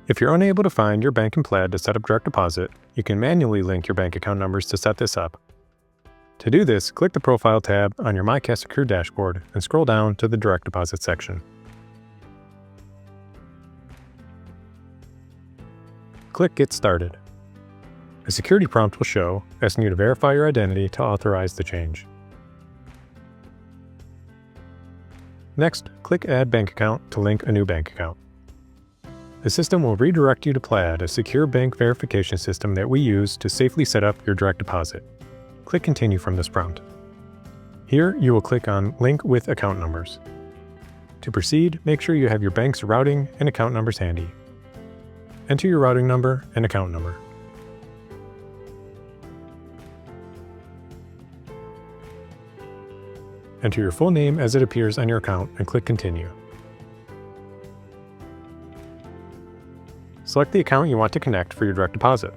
If you're unable to find your bank in Plaid to set up direct deposit, you can manually link your bank account numbers to set this up. To do this, click the Profile tab on your MyCast&Crew dashboard and scroll down to the Direct Deposit section. Click Get Started. A security prompt will show, asking you to verify your identity to authorize the change. Next, click Add Bank Account to link a new bank account. The system will redirect you to Plaid, a secure bank verification system that we use to safely set up your direct deposit. Click Continue from this prompt. Here, you will click on Link with Account Numbers. To proceed, make sure you have your bank's routing and account numbers handy. Enter your routing number and account number. Enter your full name as it appears on your account and click Continue. Select the account you want to connect for your direct deposit.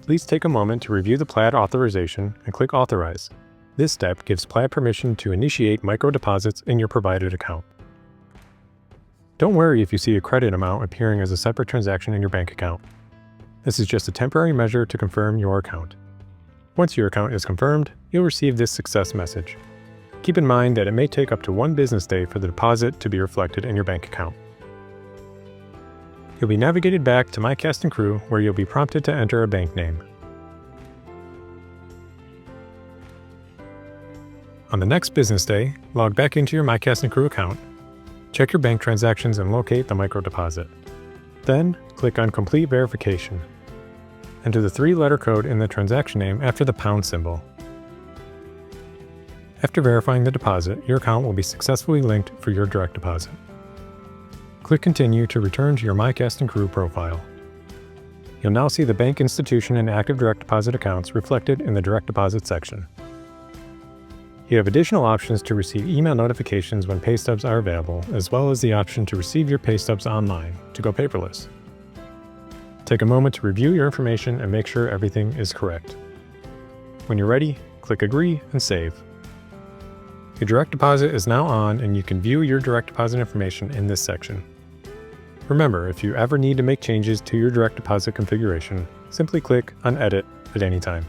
Please take a moment to review the Plaid authorization and click Authorize. This step gives Plaid permission to initiate micro deposits in your provided account. Don't worry if you see a credit amount appearing as a separate transaction in your bank account. This is just a temporary measure to confirm your account. Once your account is confirmed, you'll receive this success message. Keep in mind that it may take up to 1 business day for the deposit to be reflected in your bank account. You'll be navigated back to MyCast&Crew, where you'll be prompted to enter a bank name. On the next business day, log back into your MyCast&Crew account, check your bank transactions and locate the micro deposit. Then, click on Complete Verification. Enter the 3-letter code in the transaction name after the pound symbol. After verifying the deposit, your account will be successfully linked for your direct deposit. Click Continue to return to your MyCast&Crew profile. You'll now see the bank institution and active direct deposit accounts reflected in the direct deposit section. You have additional options to receive email notifications when pay stubs are available, as well as the option to receive your pay stubs online to go paperless. Take a moment to review your information and make sure everything is correct. When you're ready, click Agree and Save. Your direct deposit is now on, and you can view your direct deposit information in this section. Remember, if you ever need to make changes to your direct deposit configuration, simply click on Edit at any time.